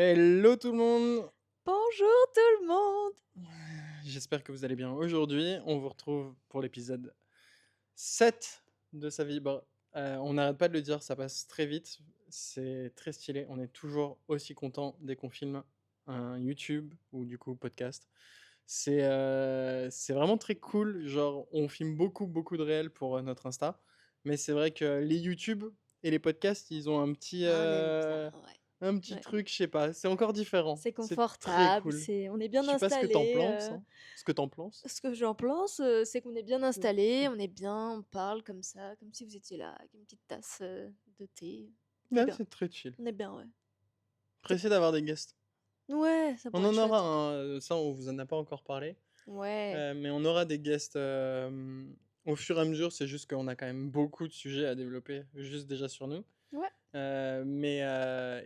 Hello tout le monde! Bonjour tout le monde! J'espère que vous allez bien. Aujourd'hui, on vous retrouve pour l'épisode 7 de Sa Vibre. On n'arrête pas de le dire, ça passe très vite, c'est très stylé. On est toujours aussi content dès qu'on filme un YouTube ou du coup podcast. C'est vraiment très cool, genre on filme beaucoup, beaucoup de réels pour, notre Insta, mais c'est vrai que les YouTube et les podcasts, ils ont Ah, on aime bien, ouais. un petit Ouais. truc, je sais pas, c'est encore différent. C'est C'est très confortable, cool. on est Je bien sais pas ce que t'en installé. penses, hein? Ce que t'en penses? Ce que j'en pense, c'est qu'on est bien Mmh. installé, on est bien, on parle comme ça, comme si vous étiez là avec une petite tasse, de thé. C'est Ouais, bien, c'est très chill. on est bien, ouais. C'est Pressé d'avoir des guests. Ouais, ça On pourrait être en aura chouette. un, ça on vous en a pas encore parlé, Ouais, mais on aura des guests, au fur et à mesure. C'est juste qu'on a quand même beaucoup de sujets à développer, juste déjà sur nous, ouais,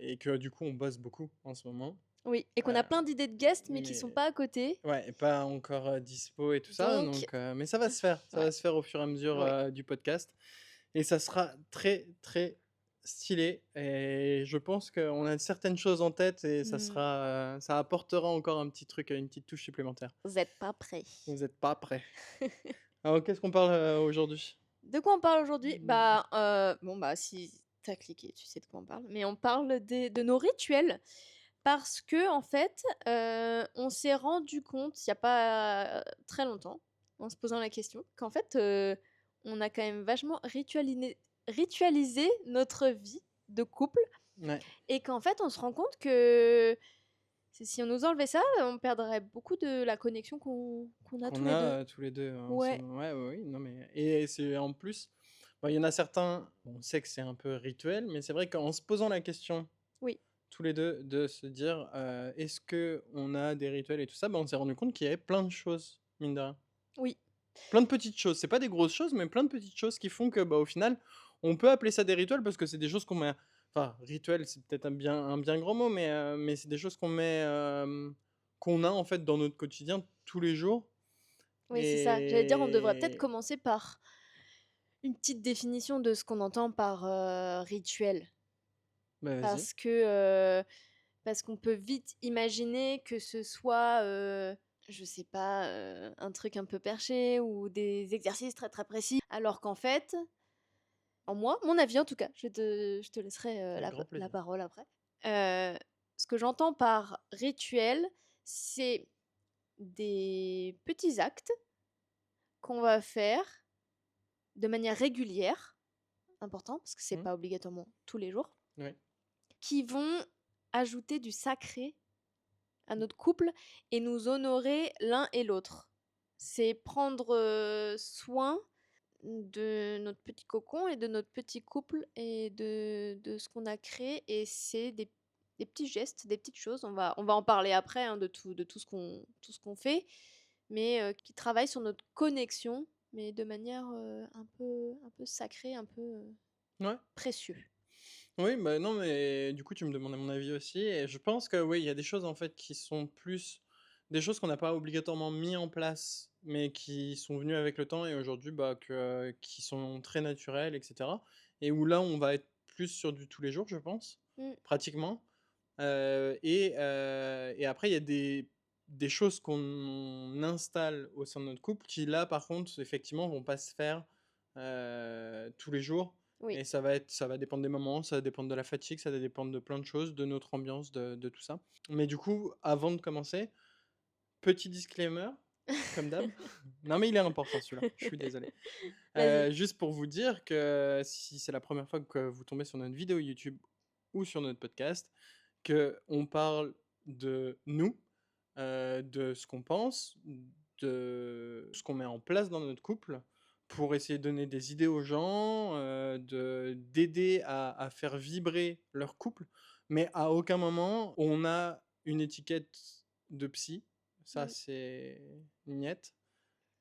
et que du coup on bosse beaucoup en ce moment, oui et qu'on heu, a plein d'idées de guests, mais qui sont mais pas à côté, ouais, et pas encore, dispo et tout ça, donc donc mais ça va se faire, ça ouais, va se faire au fur et à mesure, ouais. du podcast, et ça sera très, très stylé, et je pense qu'on a certaines choses en tête et ça Mmh, sera, ça apportera encore un petit truc, une petite touche supplémentaire. vous êtes pas prêts. Vous êtes pas prêts. Alors qu'est-ce qu'on parle, aujourd'hui? De quoi on parle aujourd'hui? Mmh. Bah, bon, bah, si tu as cliqué, tu sais de quoi on parle, mais on parle de nos rituels parce qu'en fait, on s'est rendu compte il y a pas très longtemps, en se posant la question, qu'en fait, on a quand même vachement ritualisé notre vie de couple Ouais, et qu'en fait, on se rend compte que si on nous enlevait ça, on perdrait beaucoup de la connexion qu'on a tous qu'on les 2. a, tous les 2 en ce Ouais, moment. Ouais, ouais, oui, non mais et c'est en plus, bah, il y en a certains, on sait que c'est un peu rituel, mais c'est vrai qu'en se posant la question oui, tous les 2 de se dire, est-ce qu'on a des rituels et tout ça? Bah, on s'est rendu compte qu'il y avait plein de choses, mine de rien. oui, Plein de petites choses, c'est pas des grosses choses, mais plein de petites choses qui font que, bah, au final, on peut appeler ça des rituels parce que c'est des choses qu'on met, enfin, rituel, c'est peut-être un bien grand mot, mais c'est des choses qu'on met, qu'on a, en fait, dans notre quotidien tous les jours, oui, c'est ça. J'allais dire, on devrait peut-être et commencer par une petite définition de ce qu'on entend par, rituel. bah, vas-y. Parce que, parce qu'on peut vite imaginer que ce soit, je sais pas, un truc un peu perché ou des exercices très, très précis. Alors qu'en fait, en moi, mon avis en tout cas, je te laisserai, Avec grand la plaisir. parole après. Ce que j'entends par rituel, c'est des petits actes qu'on va faire de manière régulière, important parce que c'est Mmh, pas obligatoirement tous les jours, oui. qui vont ajouter du sacré à notre couple et nous honorer l'un et l'autre. C'est prendre, soin de notre petit cocon et de notre petit couple et de ce qu'on a créé et c'est des petits gestes, des petites choses. On va en parler après, hein, de tout ce qu'on fait, mais qui travaillent sur notre connexion, mais de manière, un peu sacrée, un peu, Ouais. précieux. Oui, bah, non, mais du coup, tu me demandais mon avis aussi, et je pense que oui, il y a des choses, en fait, qui sont plus des choses qu'on n'a pas obligatoirement mis en place, mais qui sont venues avec le temps et aujourd'hui, bah, qui sont très naturelles, et cetera, et où là, on va être plus sur du tous les jours, je pense, Mmh, pratiquement, et après, il y a des choses qu'on installe au sein de notre couple qui, là, par contre, effectivement, vont pas se faire, tous les jours, oui. et ça va dépendre des moments, ça va dépendre de la fatigue, ça va dépendre de plein de choses, de notre ambiance, de tout ça. Mais du coup, avant de commencer, petit disclaimer, comme d'hab. Non, mais il est important celui-là, je suis désolé. Vas-y. Juste pour vous dire que si c'est la première fois que vous tombez sur notre vidéo YouTube ou sur notre podcast, qu'on parle de nous, de ce qu'on pense, de ce qu'on met en place dans notre couple, pour essayer de donner des idées aux gens, d'aider à faire vibrer leur couple. Mais à aucun moment on a une étiquette de psy, ça Mmh. c'est niet,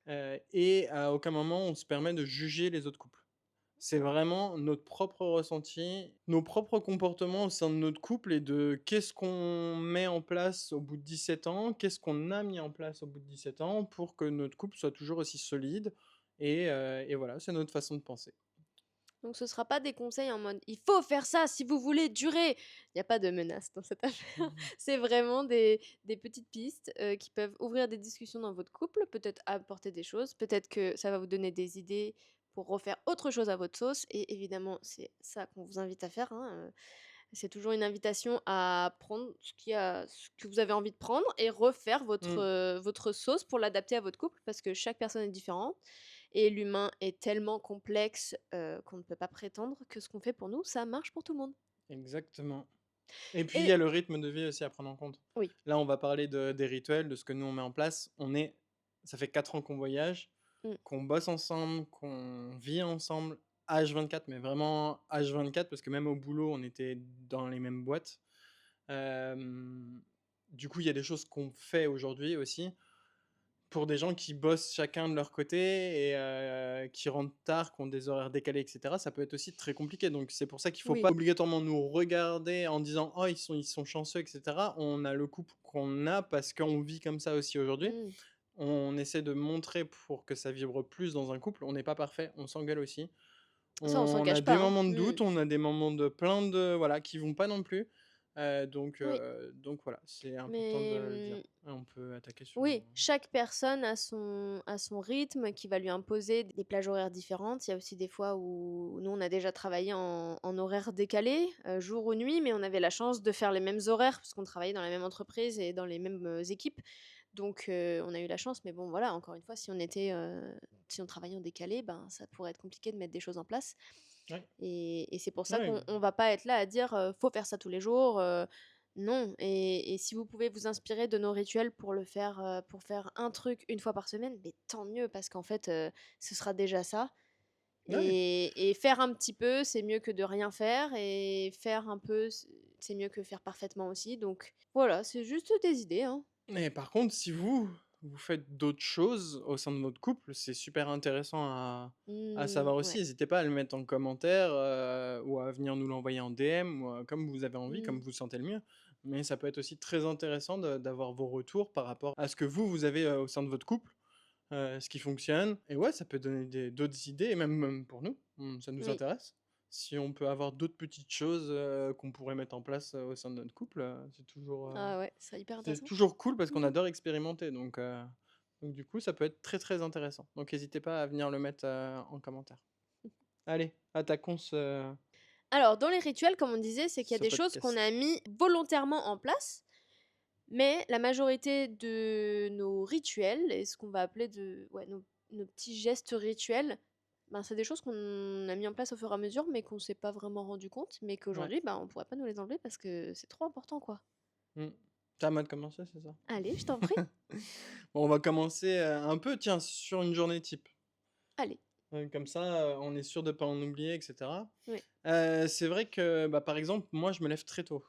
et à aucun moment on se permet de juger les autres couples. C'est vraiment notre propre ressenti, nos propres comportements au sein de notre couple, et de qu'est-ce qu'on met en place au bout de 17 ans, qu'est-ce qu'on a mis en place au bout de 17 ans pour que notre couple soit toujours aussi solide, et voilà, c'est notre façon de penser. Donc ce sera pas des conseils en mode il faut faire ça si vous voulez durer. Il y a pas de menace dans cette affaire. C'est vraiment des petites pistes qui peuvent ouvrir des discussions dans votre couple, peut-être apporter des choses, peut-être que ça va vous donner des idées pour refaire autre chose à votre sauce. Et évidemment, c'est ça qu'on vous invite à faire, hein. C'est toujours une invitation à prendre ce que vous avez envie de prendre et refaire Mmh. votre sauce pour l'adapter à votre couple parce que chaque personne est différente et l'humain est tellement complexe qu'on ne peut pas prétendre que ce qu'on fait pour nous, ça marche pour tout le monde. Exactement. Et puis il y Et a le rythme de vie aussi à prendre en compte. oui. Là, on va parler des rituels, de ce que nous on met en place. Ça fait 4 ans qu'on voyage, Mm. qu'on bosse ensemble, qu'on vit ensemble, H24, mais vraiment H24, parce que même au boulot, on était dans les mêmes boîtes. Du coup, il y a des choses qu'on fait aujourd'hui aussi pour des gens qui bossent chacun de leur côté et qui rentrent tard, qui ont des horaires décalés, et cetera. Ça peut être aussi très compliqué. Donc c'est pour ça qu'il faut Oui. pas obligatoirement nous regarder en disant: «Oh, ils sont chanceux», et cetera. On a le couple qu'on a parce qu'on vit comme ça aussi aujourd'hui. Mm. On essaie de montrer pour que ça vibre plus dans un couple. On n'est pas parfait, on s'engueule aussi. Ça, on s'en On a cache pas, des hein. moments de Mm. doute, on a des moments de plein de voilà, qui vont pas non plus. Oui. Donc voilà, c'est important de Mais le dire. On peut attaquer sur oui, chaque personne a son rythme qui va lui imposer des plages horaires différentes. Il y a aussi des fois où nous, on a déjà travaillé en horaire décalé, jour ou nuit, mais on avait la chance de faire les mêmes horaires parce qu'on travaillait dans la même entreprise et dans les mêmes équipes. Donc, on a eu la chance. Mais bon, voilà, encore une fois, si on travaillait en décalé, ben, ça pourrait être compliqué de mettre des choses en place. ouais, Et c'est pour ça ouais, qu'on va pas être là à dire faut faire ça tous les jours. Non. Et si vous pouvez vous inspirer de nos rituels pour faire un truc une fois par semaine, mais tant mieux parce qu'en fait, ce sera déjà ça. ouais. Et faire un petit peu, c'est mieux que de rien faire. Et faire un peu, c'est mieux que faire parfaitement aussi. Donc voilà, c'est juste des idées, hein. Mais par contre, si vous faites d'autres choses au sein de votre couple, c'est super intéressant à savoir aussi. Ouais. N'hésitez pas à le mettre en commentaire, ou à venir nous l'envoyer en DM ou, comme vous avez envie, comme Mm. vous sentez le mieux. Mais ça peut être aussi très intéressant d'avoir vos retours par rapport à ce que vous avez, au sein de votre couple, ce qui fonctionne et ouais, ça peut donner d'autres idées et même pour nous, ça nous Oui. intéresse. Si on peut avoir d'autres petites choses, qu'on pourrait mettre en place, au sein de notre couple, Ah ouais, c'est hyper c'est intéressant. toujours cool parce qu'on Mhm. adore expérimenter donc du coup, ça peut être très, très intéressant. Donc n'hésitez pas à venir le mettre, en commentaire. Allez, attaquons Alors, dans les rituels, comme on disait, c'est qu'il y a ce des choses qu'on podcast. a mis volontairement en place, mais la majorité de nos rituels, et ce qu'on va appeler ouais, nos petits gestes rituels, ben, c'est des choses qu'on a mis en place au fur et à mesure, mais qu'on s'est pas vraiment rendu compte, mais Ouais. qu'aujourd'hui, ben, on pourrait pas nous les enlever parce que c'est trop important, quoi. Mmh. Tu as à moi de commencer, c'est ça? Allez, je t'en prie. Bon, on va commencer, un peu, tiens, sur une journée type. Allez. Comme ça, on est sûr de pas en oublier et cetera. Oui. C'est vrai que, bah, par exemple, moi, je me lève très tôt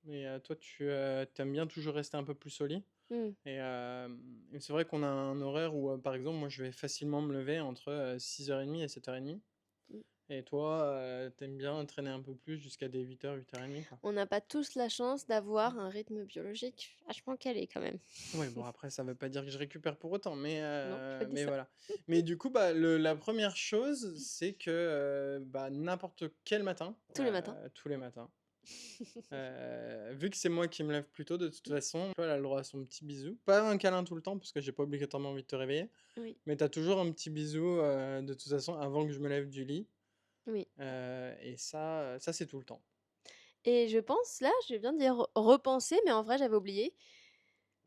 et toi, tu aimes bien toujours rester un peu plus au lit Mm. et c'est vrai qu'on a un horaire où, par exemple, moi, je vais facilement me lever entre, 6h30 et 7h30 Mm. et toi, tu aimes bien traîner un peu plus jusqu'à des 8h, 8h30, quoi. On n'a pas tous la chance d'avoir un rythme biologique vachement calé, quand même. Ouais, bon, après, ça veut pas dire que je récupère pour autant, Non, j'ai pas dit mais ça. voilà. Mais du coup, bah, la première chose, c'est que, bah, n'importe quel matin, Tous les matins. tous les matins, vu que c'est moi qui me lève plus tôt, de toute façon, tu vois, elle a le droit à son petit bisou. Pas un câlin tout le temps, parce que j'ai pas obligatoirement envie de te réveiller, Oui. mais tu as toujours un petit bisou, de toute façon, avant que je me lève du lit, Oui. et ça, c'est tout le temps. Et je pense, là, je viens d'y repenser, mais en vrai, j'avais oublié.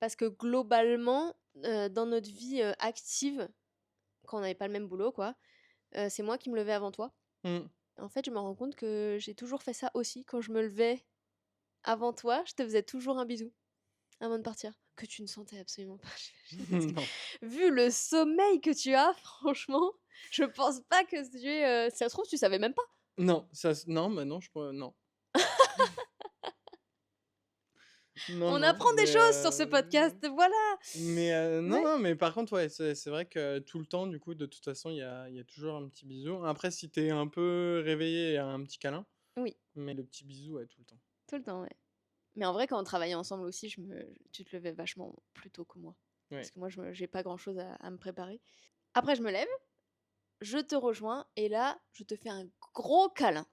Parce que globalement, dans notre vie active, quand on n'avait pas le même boulot, quoi, c'est moi qui me levais avant toi. Mmh. En fait, je me rends compte que j'ai toujours fait ça aussi. Quand je me levais avant toi, je te faisais toujours un bisou avant de partir. Que tu ne sentais absolument pas, j'imagine. Parce que Non. vu le sommeil que tu as, franchement, je pense pas que tu es. Si ça se trouve, tu savais même pas. Non, non, bah, non, je pourrais non. Non, On non, apprend des choses sur ce podcast, voilà! non, Ouais. non, mais par contre, ouais, c'est vrai que tout le temps, du coup, de toute façon, il y a toujours un petit bisou. Après, si t'es un peu réveillé, il y a un petit câlin, Oui, mais le petit bisou, ouais, tout le temps. tout le temps, ouais. Mais en vrai, quand on travaillait ensemble aussi, tu te levais vachement plus tôt que moi. Parce Ouais. que moi, j'ai pas grand-chose à me préparer. Après, je me lève, je te rejoins et là, je te fais un gros câlin.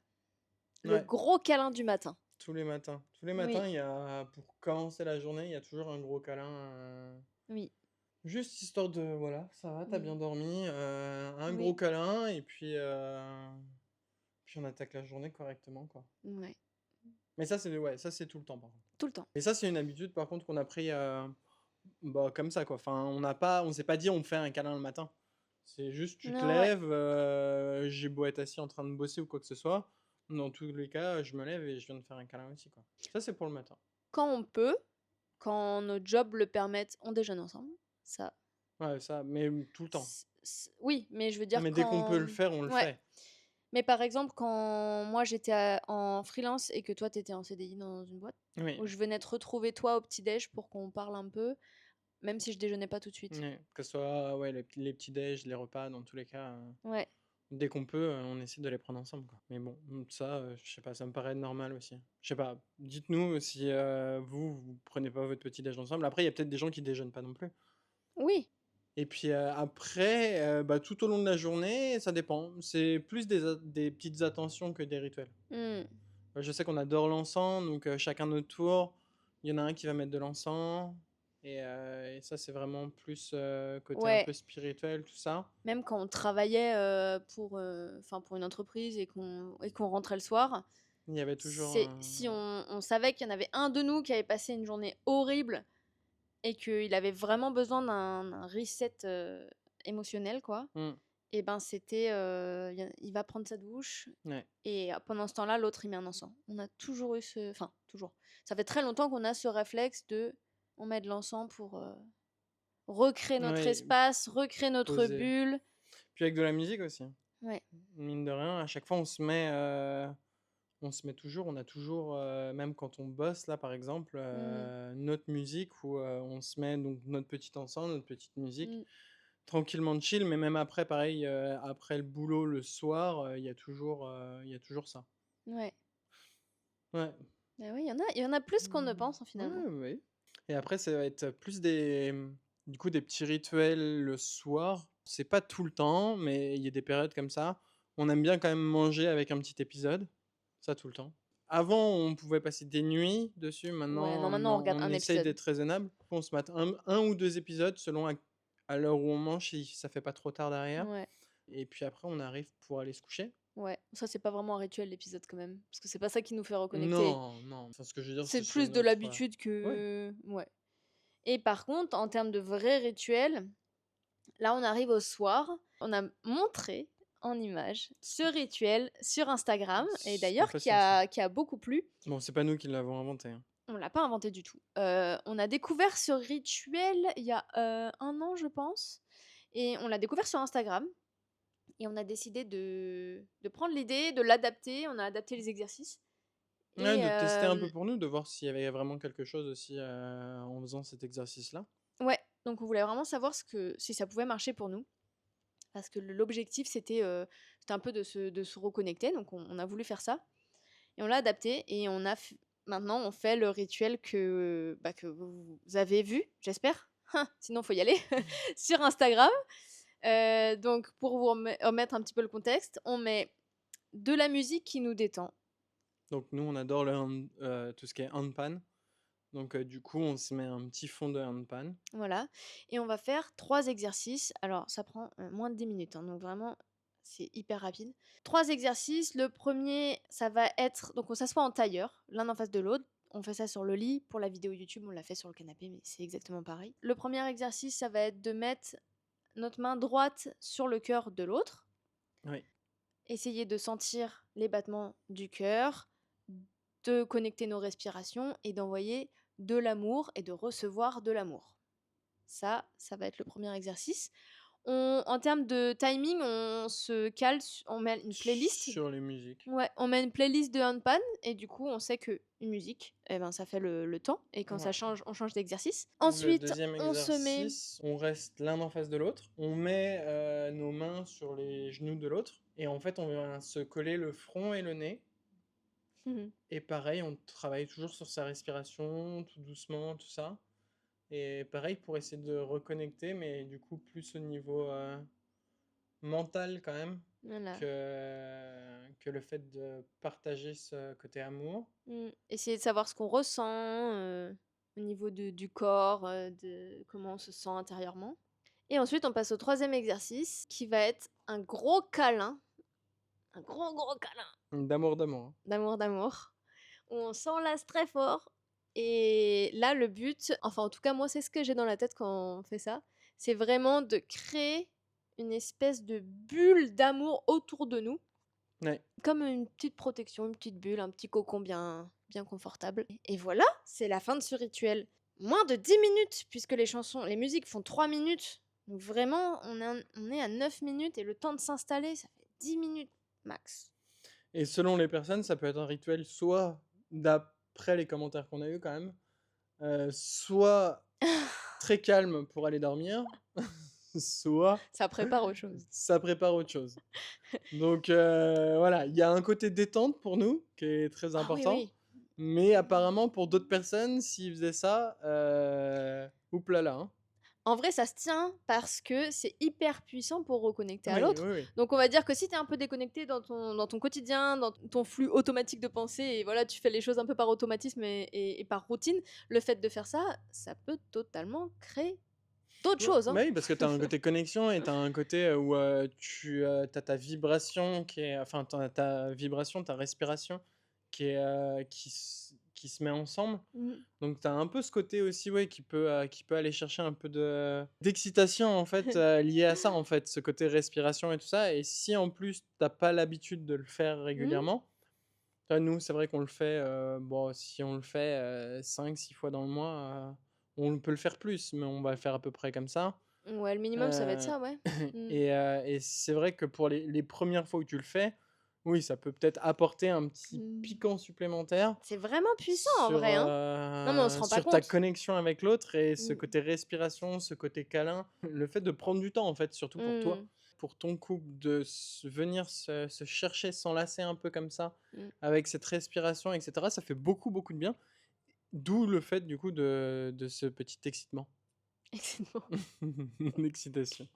Le Ouais, gros câlin du matin. tous les matins. Tous les Oui, matins, pour commencer la journée, il y a toujours un gros câlin. oui, Juste histoire de, voilà, ça va, t'as bien mmh, dormi, un gros oui, câlin, et puis on attaque la journée correctement, quoi. ouais, Mais ça, ouais, ça, c'est tout le temps, par contre. tout le temps. Et ça, c'est une habitude, par contre, qu'on a pris bah, comme ça, quoi. Enfin, on s'est pas dit on fait un câlin le matin. C'est juste, tu te Non, ouais. lèves, j'ai beau être assis en train de bosser ou quoi que ce soit. Dans tous les cas, je me lève et je viens de faire un câlin aussi, quoi. Ça, c'est pour le matin. Quand on peut, quand nos jobs le permettent, on déjeune ensemble. Ça, Ouais, ça, mais tout le temps. oui, mais je veux Non, dire mais dès qu'on peut quand le faire, on le ouais, fait. mais par exemple, quand moi j'étais en freelance et que toi t'étais en CDI dans une boîte, Oui. où je venais te retrouver toi au petit-déj pour qu'on parle un peu, même si je déjeunais pas tout de suite. Ouais, que ce soit ouais, les petits déj, les repas, dans tous les cas, Ouais, dès qu'on peut, on essaie de les prendre ensemble, quoi. Mais bon, ça, je sais pas, ça me paraît normal aussi. Je sais pas, dites-nous si vous prenez pas votre petit déj ensemble. Après, il y a peut-être des gens qui déjeunent pas non plus. oui, Et puis après, bah, tout au long de la journée, ça dépend. C'est plus des petites attentions que des rituels. mmh, Je sais qu'on adore l'encens, donc chacun notre tour. Il y en a un qui va mettre de l'encens. Et ça, c'est vraiment plus côté un ouais. peu spirituel, tout ça. Même quand on travaillait, enfin pour une entreprise et qu'on rentrait le soir, Il y avait toujours c'est si on savait qu'il y en avait un de nous qui avait passé une journée horrible et qu'il avait vraiment besoin d'un reset, émotionnel quoi, Hmm, et ben c'était, il va prendre sa douche ouais. et pendant ce temps-là, l'autre il met un encens. On a toujours eu ce enfin toujours. Ça fait très longtemps qu'on a ce réflexe de on met de l'encens pour, recréer notre Ouais, espace, recréer notre poser. bulle. Puis avec de la musique aussi. Ouais. Mine de rien, à chaque fois, on se met toujours, on a toujours, même quand on bosse là, par exemple, Mmh. notre musique où on se met donc notre petit encens, notre petite musique, Mmh. tranquillement chill. Mais même après, pareil, après le boulot, le soir, il y a toujours ça. Ouais. Ouais. Bah oui, il y en a plus qu'on ne pense, hein, Ouais, finalement. ouais. Et après, ça va être plus du coup, des petits rituels le soir. C'est pas tout le temps, mais il y a des périodes comme ça. On aime bien quand même manger avec un petit épisode. Ça, tout le temps. Avant, on pouvait passer des nuits dessus. Ouais, non, Maintenant, maintenant on regarde on un essaye épisode. d'être raisonnable. On se mate un ou deux épisodes selon à l'heure où on mange, si ça fait pas trop tard derrière. Ouais, Et puis après, on arrive pour aller se coucher. ouais. Ça, c'est pas vraiment un rituel, l'épisode, quand même. Parce que c'est pas ça qui nous fait reconnecter. Non, non. Enfin, ce que je veux dire, C'est c'est plus de notre. l'habitude Ouais. que... Ouais. Et par contre, en termes de vrais rituels, là, on arrive au soir. On a montré en image ce rituel sur Instagram. Et On d'ailleurs, peut qui se lancer. a beaucoup plu. Bon, c'est pas nous qui l'avons inventé, hein. On l'a pas inventé du tout. On a découvert ce rituel il y a 1 an, je pense. Et on l'a découvert sur Instagram. Et on a décidé de prendre l'idée, de l'adapter. On a adapté les exercices. Ouais, Et de tester un peu pour nous, de voir s'il y avait vraiment quelque chose aussi en faisant cet exercice-là. ouais, donc on voulait vraiment savoir si ça pouvait marcher pour nous. Parce que l'objectif, c'était un peu de se reconnecter. Donc on a voulu faire ça. Et on l'a adapté. Et maintenant, on fait le rituel que vous avez vu, j'espère. Sinon, il faut y aller sur Instagram. Donc, pour vous remettre un petit peu le contexte, on met de la musique qui nous détend. Donc nous, on adore tout ce qui est handpan. Donc du coup, on se met un petit fond de handpan. Voilà. Et on va faire 3 exercices. Alors, ça prend moins de 10 minutes, hein, donc vraiment, c'est hyper rapide. 3 exercices. Le premier, ça va être. Donc, on s'assoit en tailleur, l'un en face de l'autre. On fait ça sur le lit. Pour la vidéo YouTube, on l'a fait sur le canapé, mais c'est exactement pareil. Le premier exercice, ça va être de mettre notre main droite sur le cœur de l'autre. Oui. Essayer de sentir les battements du cœur, de connecter nos respirations et d'envoyer de l'amour et de recevoir de l'amour. Ça va être le premier exercice. En termes de timing, on se cale, on met une playlist. Sur les musiques. Ouais, on met une playlist de handpan et du coup, on sait que une musique, eh ben, ça fait le temps et quand ça Ouais. change, on change d'exercice. Le Ensuite, deuxième on se met... exercice, on reste l'un en face de l'autre. On met nos mains sur les genoux de l'autre. Et en fait, on va se coller le front et le nez. Et pareil, on travaille toujours sur sa respiration, tout doucement, tout ça. Et pareil pour essayer de reconnecter, mais du coup plus au niveau mental quand même Voilà. que le fait de partager ce côté amour. Essayer de savoir ce qu'on ressent, au niveau du corps, de comment on se sent intérieurement. Et ensuite, on passe au troisième exercice qui va être un gros câlin, un gros, gros câlin D'amour, d'amour, hein. d'amour, d'amour, où on s'enlace très fort. Et là, le but, enfin en tout cas moi, c'est ce que j'ai dans la tête quand on fait ça, c'est vraiment de créer une espèce de bulle d'amour autour de nous, Ouais. comme une petite protection, une petite bulle, un petit cocon bien, bien confortable. Et voilà, c'est la fin de ce rituel. Moins de 10 minutes, puisque les musiques font 3 minutes. Donc vraiment, on est à 9 minutes et le temps de s'installer, ça fait 10 minutes max. Et selon les personnes, ça peut être un rituel soit d'après les commentaires qu'on a eu quand même, soit très calme pour aller dormir, soit Ça prépare autre chose. ça prépare autre chose. Donc voilà, il y a un côté détente pour nous qui est très Ah oui, important, oui. mais apparemment pour d'autres personnes, s'ils faisaient ça, oups là là, hein. En vrai, ça se tient parce que c'est hyper puissant pour reconnecter à Oui, l'autre. oui, oui. Donc on va dire que si tu es un peu déconnecté dans ton quotidien, dans ton flux automatique de pensée, et voilà, tu fais les choses un peu par automatisme et par routine, le fait de faire ça, ça peut totalement créer d'autres Ouais, choses, hein. bah oui, parce que tu as un côté connexion et tu as un côté, où, tu, as ta vibration qui est enfin ta vibration, ta respiration qui se met ensemble. Mmh. Donc tu as un peu ce côté aussi, ouais, qui peut aller chercher un peu d'excitation, en fait, lié à ça, en fait, ce côté respiration et tout ça. Et si en plus tu pas l'habitude de le faire Mmh. régulièrement, nous, c'est vrai qu'on le fait, bon, si on le fait, 5-6 fois dans le mois, on peut le faire plus, mais on va le faire à peu près comme ça. Ouais, le minimum, ça va être Heu ça, ouais. Mmh. et c'est vrai que pour les 1res fois où tu le fais, oui, ça peut peut-être apporter un petit Mmh. piquant supplémentaire C'est vraiment puissant en sur, vrai, hein. Non, mais on se rend pas sur ta compte. connexion avec l'autre et ce Mmh. côté respiration, ce côté câlin. Le fait de prendre du temps, en fait, surtout pour toi, Mmh. pour ton couple, de venir se chercher, s'enlacer un peu comme ça, Mmh. avec cette respiration et cetera, ça fait beaucoup, beaucoup de bien. D'où le fait, du coup, de ce petit excitement. Exactement. L'excitation.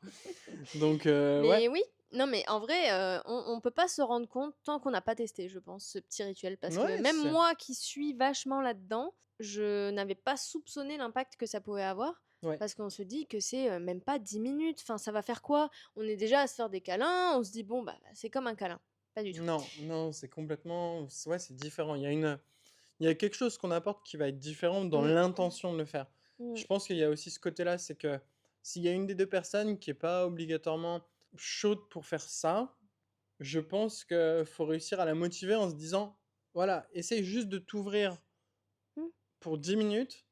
Donc ouais. Mais oui, non, mais en vrai, on peut pas se rendre compte tant qu'on n'a pas testé, je pense, ce petit rituel. Parce que Ouais, même c'est moi qui suis vachement là-dedans, je n'avais pas soupçonné l'impact que ça pouvait avoir. ouais. Parce qu'on se dit que c'est même pas 10 minutes. Enfin, ça va faire quoi? On est déjà à se faire des câlins, on se dit, bon, bah, c'est comme un câlin. Pas du tout. Non, non, c'est complètement ouais, c'est différent. Il y a quelque chose qu'on apporte qui va être différent dans Mm, l'intention de le faire. mm, Je pense qu'il y a aussi ce côté-là, c'est que s'il y a une des 2 personnes qui est pas obligatoirement chaude pour faire ça, je pense qu'il faut réussir à la motiver en se disant: «Voilà, essaye juste de t'ouvrir mm. pour 10 minutes,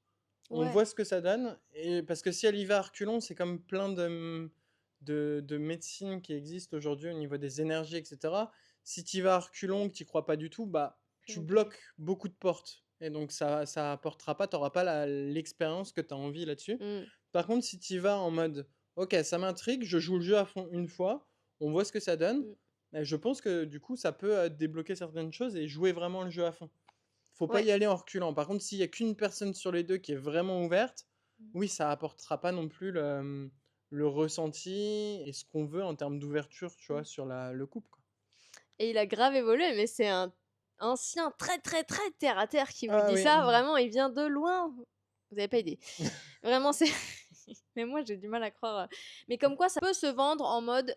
on Ouais. voit ce que ça donne». Et parce que si elle y va à reculons, c'est comme plein de médecines qui existent aujourd'hui au niveau des énergies et cetera. Si tu y vas à reculons, que tu y crois pas du tout, bah, Tu tu vas bloquer. bloques beaucoup de portes et donc ça apportera pas, tu auras pas l'expérience que tu as envie là-dessus. Mm, Par contre, si tu y vas en mode: «OK, ça m'intrigue, je joue le jeu à fond une fois, on voit ce que ça donne», mm. je pense que du coup, ça peut, débloquer certaines choses et jouer vraiment le jeu à fond. Faut pas Ouais. y aller en reculant. Par contre, s'il y a qu'une personne sur les 2 qui est vraiment ouverte, Mm. oui, ça apportera pas non plus le ressenti et ce qu'on veut en termes d'ouverture, tu vois, Mm. sur le couple, quoi. Et il a grave évolué, mais c'est un ancien très, très, très terre à terre qui vous Ah dit oui. ça. Vraiment, il vient de loin. Vous avez pas idée. Vraiment, c'est mais moi, j'ai du mal à croire, mais comme quoi ça peut se vendre en mode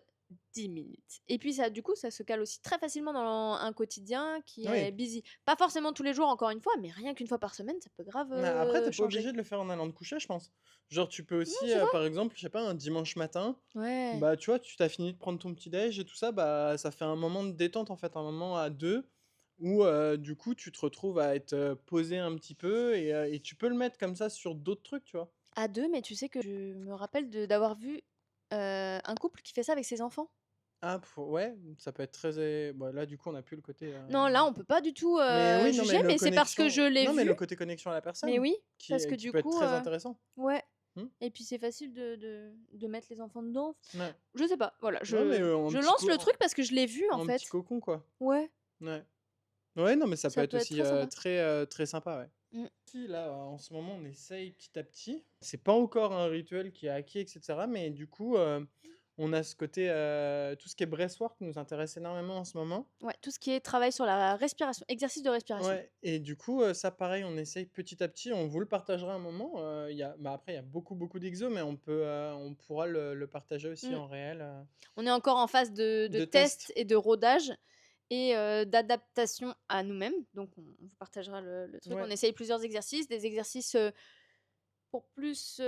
10 minutes et puis ça, du coup, ça se cale aussi très facilement dans un quotidien qui est Oui. busy. Pas forcément tous les jours, encore une fois, mais rien qu'une fois par semaine, ça peut grave, Après, tu pas changer. obligé de le faire en allant te coucher, je pense. Genre, tu peux Non, aussi, c'est vrai? par exemple, je sais pas, un dimanche matin, Ouais. bah, tu vois, tu t'as fini de prendre ton petit déj et tout ça, bah, ça fait un moment de détente, en fait, un moment à 2 où, du coup, tu te retrouves à être, posé un petit peu et tu peux le mettre comme ça sur d'autres trucs, tu vois? À 2, mais tu sais que je me rappelle d'avoir vu, un couple qui fait ça avec ses enfants. Ah ouais, ça peut être très bah, là, du coup, on a plus le côté, Non, là, on peut pas du tout, mais oui, non, juger, mais le mais c'est parce que connexion je l'ai non, mais vu. le côté connexion à la Mais personne oui, parce que qui du peut être coup, très intéressant. ouais, Mmh, et puis c'est facile de mettre les enfants dedans. ouais. Je sais pas, voilà, Non, mais, je lance le truc parce que je l'ai vu, en un petit fait. cocon, quoi. Ouais, Ouais. Ouais, non, mais ça peut ça être peut être aussi, très sympa. très sympa, ouais. Mmh. Si, là, en ce moment, on essaye petit à petit. C'est pas encore un rituel qui est acquis et cetera, mais du coup, On a ce côté, tout ce qui est breathwork nous intéresse énormément en ce moment. Ouais, tout ce qui est travail sur la respiration, exercice de respiration. Ouais et du coup, ça pareil, on essaye petit à petit, on vous le partagera un moment, il y a bah, après il y a beaucoup, beaucoup d'exos, mais on pourra le partager aussi Mmh. en réel, On est encore en phase de de test test. et de rodage et d'adaptation à nous-mêmes. Donc on vous partagera le truc. On Ouais. essaye plusieurs exercices, des exercices, pour plus,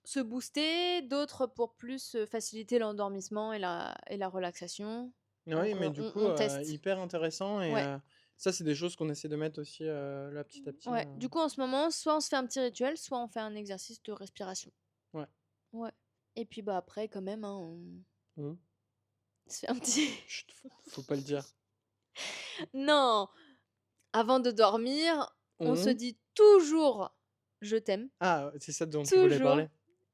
se booster, d'autres pour plus, faciliter l'endormissement et la relaxation. Oui, Donc mais du coup, on teste. hyper intéressant et Ouais, ça, c'est des choses qu'on essaie de mettre aussi, là, petit à petit, ouais. Du coup, en ce moment, soit on se fait un petit rituel, soit on fait un exercice de respiration. ouais. Ouais et puis, bah, après quand même, hein, Mmh. on se fait un petit Chut, faut pas le dire. non! Avant de dormir, on se Mmh. dit toujours: «Je t'aime», Ah, c'est ça dont tu voulais toujours, parler?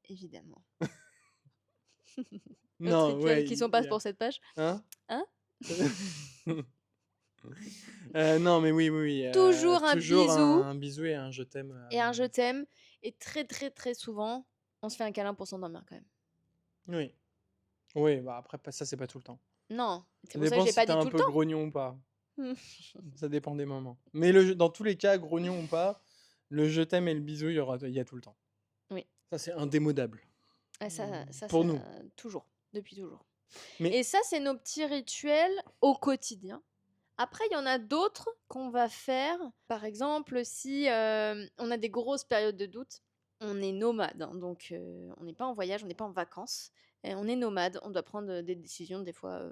évidemment. Autre Non, rituel ouais, qui sont il pas y a pour cette page. hein? Hein? Non, mais oui, oui, oui, Toujours un toujours bisou un bisou et un je t'aime, et un «je t'aime» et très, très, très souvent, on se fait un câlin pour s'endormir quand même. oui. Oui, bah, après pas ça, c'est pas tout le temps. Non, c'est Ça pour ça que dépend je l'ai si pas tu dit un tout le peu temps. grognon ou pas. Mmh. Ça dépend des moments. Mais le jeu dans tous les cas, grognon ou pas, le je t'aime et le bisou, il y a tout le temps. Oui, Ça, c'est indémodable. ah ça Pour nous. toujours, depuis toujours Mais et ça, c'est nos petits rituels au quotidien. Après, il y en a d'autres qu'on va faire. Par exemple, si, on a des grosses périodes de doute, on est nomade, hein, donc on n'est pas en voyage, on n'est pas en vacances, on est nomade. On doit prendre, des décisions des fois,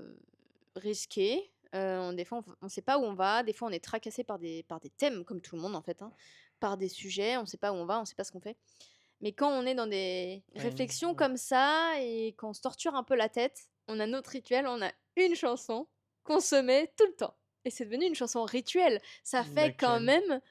risquées. Des fois, on sait pas où on va. Des fois, on est tracassé par des thèmes comme tout le monde en fait, hein, par des sujets. On sait pas où on va, on sait pas ce qu'on fait. Mais quand on est dans des ouais, réflexions ouais. comme ça et qu'on se torture un peu la tête, on a notre rituel, on a une chanson qu'on se met tout le temps. Et c'est devenu une chanson rituelle. Laquelle?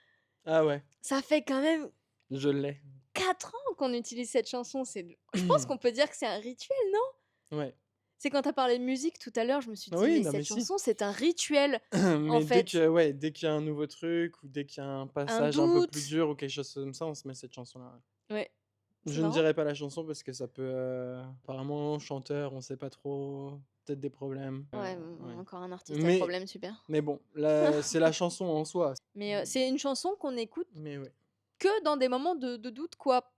Ah ouais, Ça fait quand même je l'ai. 4 ans qu'on utilise cette chanson. Je pense qu'on peut dire que c'est un rituel, non? Ouais. C'est quand tu as parlé de musique tout à l'heure, je me suis dit: Oui, «Mais non, mais cette si. chanson, c'est un rituel, en Mais fait». dès qu'il y a un nouveau truc ou dès qu'il y a un Un passage un peu plus doute. dur ou quelque chose comme ça, on se met cette chanson-là, ouais. Ouais, c'est Je ne marrant. dirai pas la chanson parce que ça peut, apparemment chanteur, on sait pas trop, peut-être des problèmes, Ouais, ouais. encore un artiste à Mais problème, super. mais bon, là, c'est la chanson en soi. Mais c'est une chanson qu'on écoute Mais ouais. que dans des moments de doute, quoi.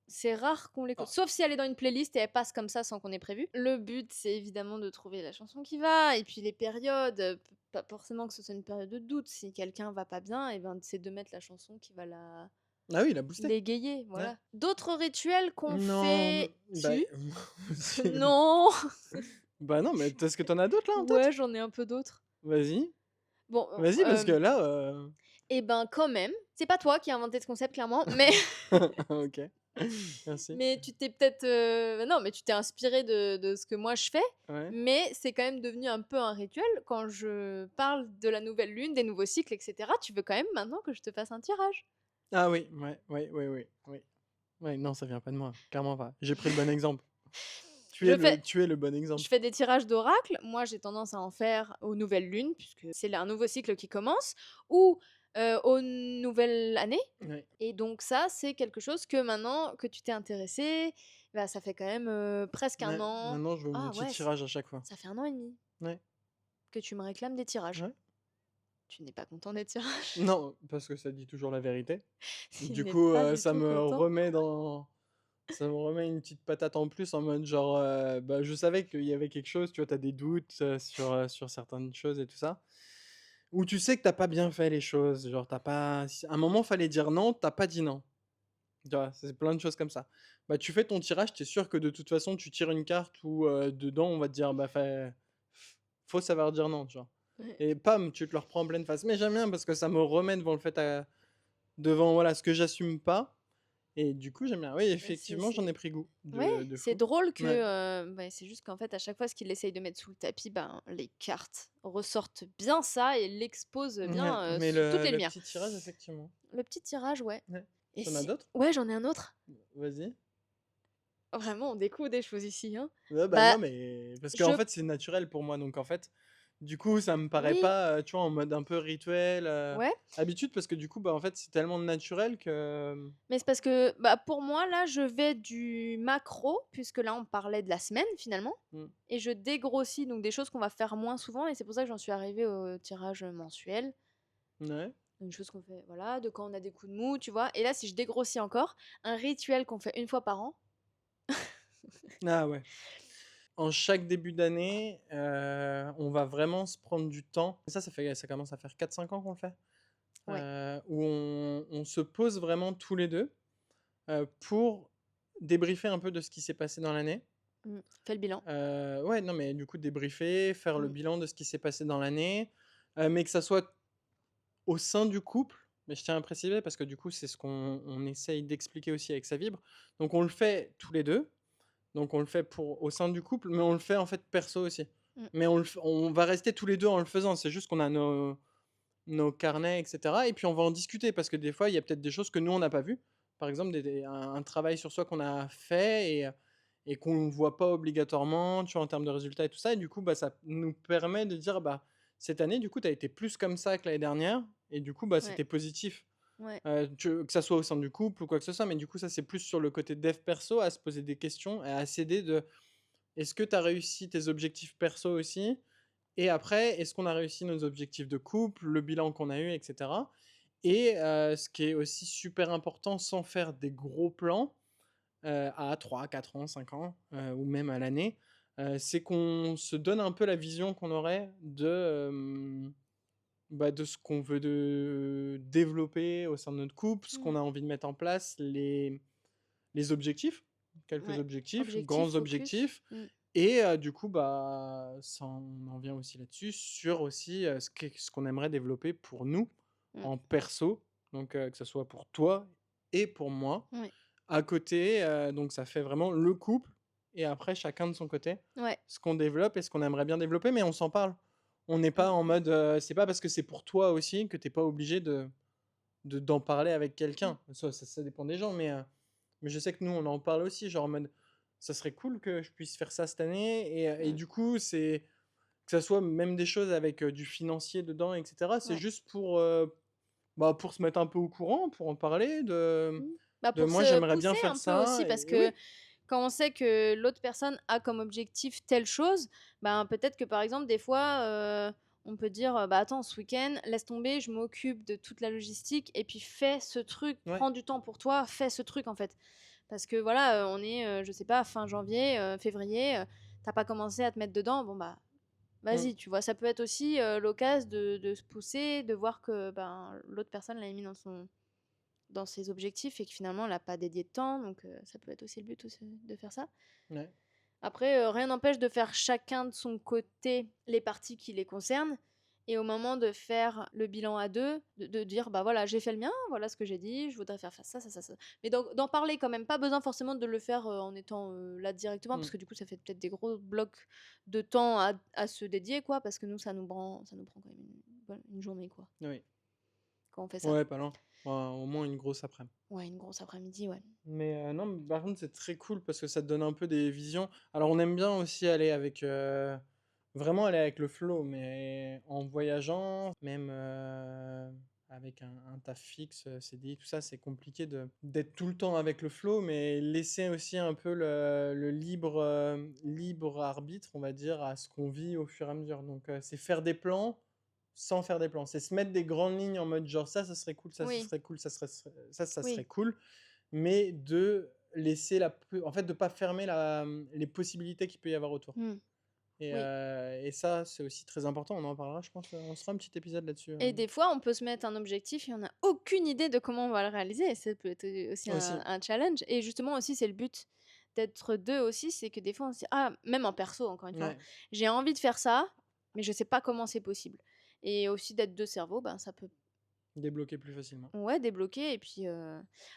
C'est rare qu'on l'écoute, Ah, sauf si elle est dans une playlist et elle passe comme ça sans qu'on ait prévu. Le but, c'est évidemment de trouver la chanson qui va et puis les périodes, pas forcément que ce soit une période de doute. Si quelqu'un va pas bien et ben, c'est de mettre la chanson qui va ah oui, la booster. l'égayer, Ouais. voilà. D'autres rituels qu'on Non, fait bah, si? si. Non! Bah, non, mais est-ce que tu en as d'autres là en Ouais, tête? j'en ai un peu d'autres. Vas-y, Bon, vas-y parce que là, et ben, quand même, c'est pas toi qui as inventé ce concept clairement, mais OK, merci. mais tu t'es peut-être, non, mais tu t'es inspiré de ce que moi je fais, Ouais. mais c'est quand même devenu un peu un rituel. Quand je parle de la nouvelle lune, des nouveaux cycles et cetera, tu veux quand même maintenant que je te fasse un tirage. Ah oui, ouais, ouais, ouais, ouais, oui. Ouais, non, ça vient pas de moi, clairement pas. J'ai pris le bon exemple. Je fais Tu es le bon je exemple. fais des tirages d'oracle. Moi, j'ai tendance à en faire aux nouvelles lunes puisque c'est là un nouveau cycle qui commence ou, aux nouvelles années Ouais. et donc ça, c'est quelque chose que maintenant que tu t'es intéressé, bah, ça fait quand même, presque un Ouais, an. maintenant je veux mon Ah petit ouais, tirage à chaque fois. ça fait un an et demi Ouais. que tu me réclames des tirages. Ouais. Tu n'es pas content des tirages? Non, parce que ça dit toujours la vérité. Il Du n'est coup, pas du tout content. ça me remet une petite patate en plus en mode genre, bah, je savais qu'il y avait quelque chose, tu vois? Tu as des doutes, sur certaines choses et tout ça. Ou tu sais que tu pas bien fait les choses, genre tu pas si à un moment fallait dire non, tu pas dit non. Tu vois? C'est plein de choses comme ça. Bah, tu fais ton tirage, tu es sûr que de toute façon tu tires une carte où, dedans on va te dire: «Bah, faut savoir dire non», tu vois? Ouais. Et pam, tu te le reprends en pleine face. Mais j'aime bien parce que ça me remet devant le fait devant, voilà, ce que j'assume pas et du coup, j'aime bien. Oui, Bah, effectivement, j'en ai pris goût ouais, de c'est fou. drôle que, Ouais. bah, c'est juste qu'en fait, à chaque fois, ce qu'il essaye de mettre sous le tapis, ben, les cartes ressortent bien ça et l'exposent Ouais, bien, mais sous toutes les le lumières. petit tirage, effectivement. Le petit tirage, ouais. Ouais. Et Tu en as si d'autres? ouais, j'en ai un autre. Vas-y. Vraiment, on découvre des choses ici, hein. Ouais, bah, Bah, non, mais parce qu'en je fait, c'est naturel pour moi, donc en fait, Du coup, ça me paraît Oui, pas, tu vois, en mode un peu rituel, ouais, habitude parce que du coup, bah, en fait, c'est tellement naturel que, mais c'est parce que, bah, pour moi, là, je vais du macro, puisque là, on parlait de la semaine, finalement, mmh, et je dégrossis, donc des choses qu'on va faire moins souvent, et c'est pour ça que j'en suis arrivée au tirage mensuel. ouais. Une chose qu'on fait, voilà, de quand on a des coups de mou, tu vois. Et là, si je dégrossis encore, un rituel qu'on fait une fois par an. Ah ouais. En chaque début d'année, on va vraiment se prendre du temps. Ça commence à faire 4 5 ans qu'on le fait, Ouais. où on se pose vraiment tous les 2, pour débriefer un peu de ce qui s'est passé dans l'année. Fais le bilan. Ouais, non, mais du coup débriefer, faire le Mm. bilan de ce qui s'est passé dans l'année, mais que ça soit au sein du couple. Mais je tiens à préciser parce que du coup, c'est ce qu'on essaye d'expliquer aussi avec Sa Vibre. Donc on le fait tous les 2. Donc on le fait pour au sein du couple, mais on le fait en fait perso aussi. Mm. Mais on va rester tous les 2 en le faisant. C'est juste qu'on a nos carnets et cetera et puis on va en discuter parce que des fois, il y a peut-être des choses que nous on n'a pas vues. Par exemple, un travail sur soi qu'on a fait et qu'on ne voit pas obligatoirement, tu vois, en termes de résultats et tout ça et du coup, bah, ça nous permet de dire: «Bah, cette année, du coup, tu as été plus comme ça que l'année dernière et du coup, bah, Ouais. c'était positif». Ouais. Que ça soit au sein du couple ou quoi que ce soit, mais du coup, ça, c'est plus sur le côté dev perso, à se poser des questions et à s'aider de: «Est-ce que tu as réussi tes objectifs perso aussi? Et après, est-ce qu'on a réussi nos objectifs de couple, le bilan qu'on a eu et cetera?» Et ce qui est aussi super important, sans faire des gros plans, à 3 4 ans, 5 ans, ou même à l'année, c'est qu'on se donne un peu la vision qu'on aurait bah, de ce qu'on veut développer au sein de notre couple, ce Mm. qu'on a envie de mettre en place, les objectifs, quelques Ouais. objectifs, Objectif, grands focus. objectifs et du coup, bah, ça on en vient aussi là-dessus, sur aussi, ce qu'on aimerait développer pour nous, Mm. en perso, donc que ça soit pour toi et pour moi. Ouais. À côté, donc ça fait vraiment le couple et après chacun de son côté, Ouais. ce qu'on développe et ce qu'on aimerait bien développer, mais on s'en parle. On n'est pas Mm. en mode, c'est pas parce que c'est pour toi aussi que tu es pas obligé d'en parler avec Mm. quelqu'un. Ça dépend des gens, mais je sais que nous, on en parle aussi, genre en mode: «Ça serait cool que je puisse faire ça cette année» et Mm. du coup, c'est que ça soit même des choses avec, du financier dedans et cetera, c'est Ouais. juste pour, bah, pour se mettre un peu au courant, pour en parler Mm. Bah, de pour «Moi, se j'aimerais bien pousser faire un peu ça» aussi, parce et que oui, quand on sait que l'autre personne a comme objectif telle chose, ben, peut-être que par exemple, des fois, on peut dire, bah attends, ce week-end, laisse tomber, je m'occupe de toute la logistique, et puis fais ce truc, ouais, prends du temps pour toi, fais ce truc en fait. Parce que voilà, on est, je sais pas, fin janvier, février, t'as pas commencé à te mettre dedans, bon bah mmh, vas-y, tu vois. Ça peut être aussi l'occasion de se pousser, de voir que ben, l'autre personne l'a mis dans ses objectifs et que finalement elle n'a pas dédié de temps, donc ça peut être aussi le but aussi de faire ça. ouais, Après, rien n'empêche de faire chacun de son côté les parties qui les concernent. Et au moment de faire le bilan à deux, de dire, bah voilà, j'ai fait le mien, voilà ce que j'ai dit, je voudrais faire ça, ça, ça, ça. Mais d'en parler quand même, pas besoin forcément de le faire en étant là directement, parce mmh, que du coup, ça fait peut-être des gros blocs de temps à se dédier, quoi, parce que nous, ça nous prend quand même une journée, quoi, oui, quand on fait ça. ouais, pas loin. Au moins une grosse après-midi. Ouais, une grosse après-midi, ouais. Mais non, mais par contre, c'est très cool parce que ça te donne un peu des visions. Alors, on aime bien aussi aller avec, vraiment aller avec le flow, mais en voyageant, même avec un taf fixe, CDI, tout ça, c'est compliqué d'être tout le temps avec le flow, mais laisser aussi un peu le libre arbitre, on va dire, à ce qu'on vit au fur et à mesure. Donc, c'est faire des plans sans faire des plans. C'est se mettre des grandes lignes en mode genre ça serait cool, ça, ce Oui, serait cool, ça serait oui. cool mais de laisser en fait, de pas fermer les possibilités qu'il peut y avoir autour Hmm, et oui. ça, c'est aussi très important. On en parlera, je pense, on se fera un petit épisode là-dessus, Et des fois, on peut se mettre un objectif et on n'a aucune idée de comment on va le réaliser. Et ça peut être aussi aussi. un challenge. Et justement, aussi, c'est le but d'être deux aussi. C'est que des fois, on se dit, ah, même en perso, encore une fois, hein, Ouais, j'ai envie de faire ça, mais je sais pas comment c'est possible. Et aussi d'être deux cerveaux, ben, ça peut, débloquer plus facilement. ouais, débloquer. Et puis,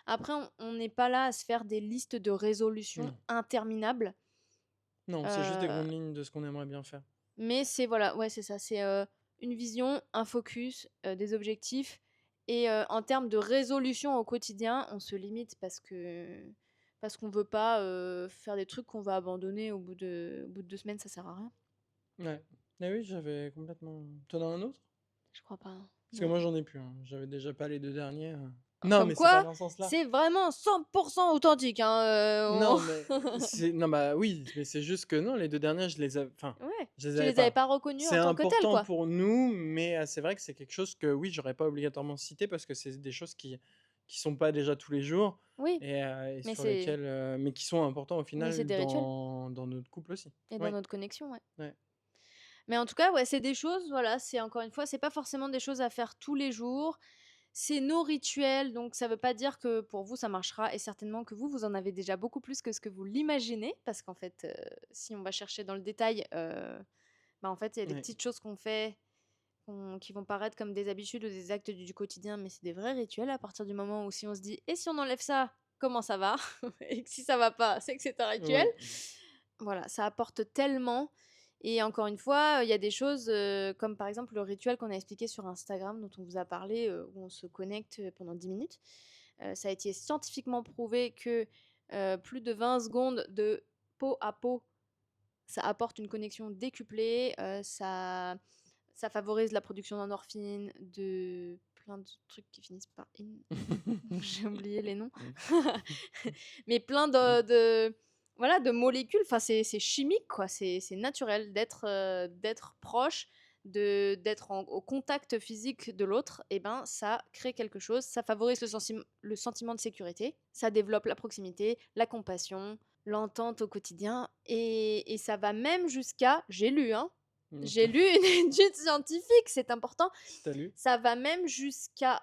après, on n'est pas là à se faire des listes de résolutions Non, interminables. non, c'est juste des Euh, grandes lignes de ce qu'on aimerait bien faire. Mais c'est voilà, ouais, c'est ça, c'est, une vision, un focus, des objectifs, et en termes de résolution au quotidien, on se limite parce qu'on veut pas, faire des trucs qu'on va abandonner au bout de 2 semaines, ça sert à rien. Ouais. Ah oui, j'avais complètement. T'en as un autre? Je crois pas, hein. Parce que Non. moi, j'en ai plus, hein. J'avais déjà pas les 2 derniers. Non, Comme mais c'est pas quoi, dans ce sens-là. c'est vraiment 100% authentique, hein, Non, mais c'est non, bah, oui, mais c'est juste que non, les 2 derniers, je les av enfin, Ouais, je les tu avais les avais pas. pas reconnus C'est en tant que tels, important quoi. pour nous, mais c'est vrai que c'est quelque chose que, oui, j'aurais pas obligatoirement cité parce que c'est des choses qui sont pas déjà tous les jours Oui, et mais sur c'est lesquelles, mais qui sont importants au mais c'est final des rituels dans notre couple aussi. et dans Ouais, notre connexion, ouais. ouais, Mais en tout cas, ouais, c'est des choses, voilà, c'est encore une fois, c'est pas forcément des choses à faire tous les jours. C'est nos rituels, donc ça veut pas dire que pour vous ça marchera et certainement que vous en avez déjà beaucoup plus que ce que vous l'imaginez parce qu'en fait, si on va chercher dans le détail, bah, en fait, il y a des ouais. petites choses qu'on fait qui vont paraître comme des habitudes ou des actes du quotidien, mais c'est des vrais rituels à partir du moment où si on se dit: «Et si on enlève ça, comment ça va?» et que si ça va pas, c'est que c'est un rituel. Ouais. Voilà, ça apporte tellement et encore une fois, il y a des choses, comme par exemple le rituel qu'on a expliqué sur Instagram dont on vous a parlé, où on se connecte, pendant 10 minutes. Ça a été scientifiquement prouvé que, plus de 20 secondes de peau à peau, ça apporte une connexion décuplée, ça favorise la production d'endorphines, de plein de trucs qui finissent par j'ai oublié les noms. Mais plein de voilà, de molécules, enfin c'est chimique quoi, c'est naturel d'être proche, d'être au contact physique de l'autre et ben, ça crée quelque chose, ça favorise le sentiment de sécurité, ça développe la proximité, la compassion, l'entente au quotidien et ça va même jusqu'à j'ai lu, hein, j'ai OK. lu une étude scientifique, c'est important, Tu lu? ça va même jusqu'à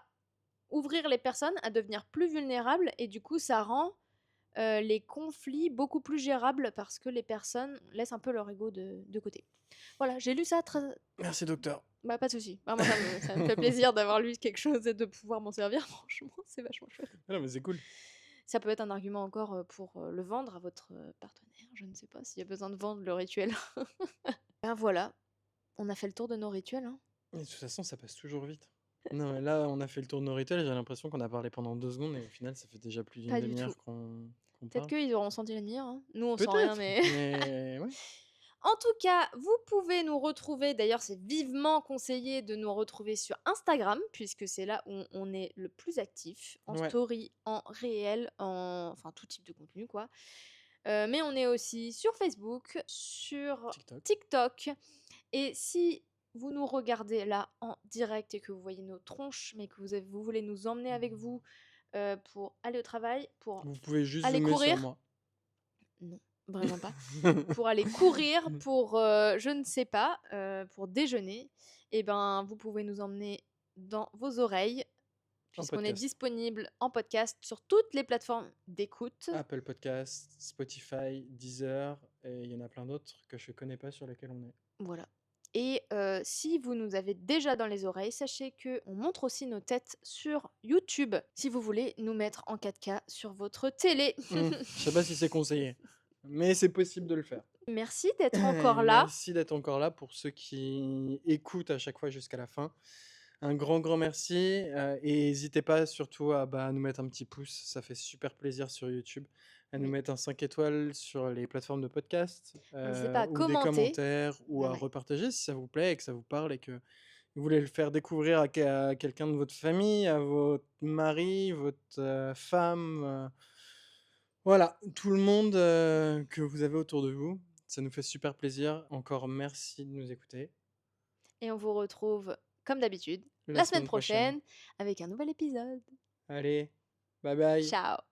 ouvrir les personnes à devenir plus vulnérables et du coup ça rend les conflits beaucoup plus gérables parce que les personnes laissent un peu leur ego de côté. Voilà, j'ai lu ça très Merci docteur. bah, pas de souci. Vraiment ça me fait plaisir d'avoir lu quelque chose et de pouvoir m'en servir, franchement, c'est vachement chouette. Ah non, mais c'est cool. Ça peut être un argument encore, pour, le vendre à votre, partenaire, je ne sais pas s'il y a besoin de vendre le rituel. Ben, voilà, on a fait le tour de nos rituels, hein. Et de toute façon, ça passe toujours vite. Non, mais là, on a fait le tour de nos rituels, j'ai l'impression qu'on a parlé pendant 2 secondes et au final, ça fait déjà plus d'une Pas du tout. demi-heure qu'on Peut-être parle. qu'ils auront senti la lumière, hein. Nous, on sent rien, Peut-être, mais mais ouais. en tout cas, vous pouvez nous retrouver, d'ailleurs c'est vivement conseillé de nous retrouver sur Instagram, puisque c'est là où on est le plus actif, en Ouais, story, en réel, enfin tout type de contenu quoi. Mais on est aussi sur Facebook, sur TikTok. TikTok, et si vous nous regardez là en direct et que vous voyez nos tronches, mais que vous voulez nous emmener avec vous pour aller au travail, pour Vous pouvez juste aller zoomer sur courir, moi. non, vraiment pas. Pour aller courir, pour, je ne sais pas, pour déjeuner et ben, vous pouvez nous emmener dans vos oreilles, En puisqu'on est podcast. disponible en podcast sur toutes les plateformes d'écoute. Apple Podcast, Spotify, Deezer et il y en a plein d'autres que je connais pas sur lesquels on est. Voilà et si vous nous avez déjà dans les oreilles, sachez qu'on montre aussi nos têtes sur YouTube, si vous voulez nous mettre en 4K sur votre télé. Je sais pas si c'est conseillé, mais c'est possible de le faire. Merci d'être encore là. Merci d'être encore là pour ceux qui écoutent à chaque fois jusqu'à la fin. Un grand, grand merci, et n'hésitez pas surtout à, bah, nous mettre un petit pouce, ça fait super plaisir sur YouTube, à nous Oui, mettre un 5 étoiles sur les plateformes de podcast, n'hésitez pas à ou des commenter. commentaires ou à Ouais. repartager si ça vous plaît et que ça vous parle et que vous voulez le faire découvrir à quelqu'un de votre famille, à votre mari, votre, femme, voilà, tout le monde, que vous avez autour de vous. Ça nous fait super plaisir. Encore merci de nous écouter. Et on vous retrouve, comme d'habitude, La la semaine semaine prochaine. prochaine avec un nouvel épisode. Allez, bye bye. Ciao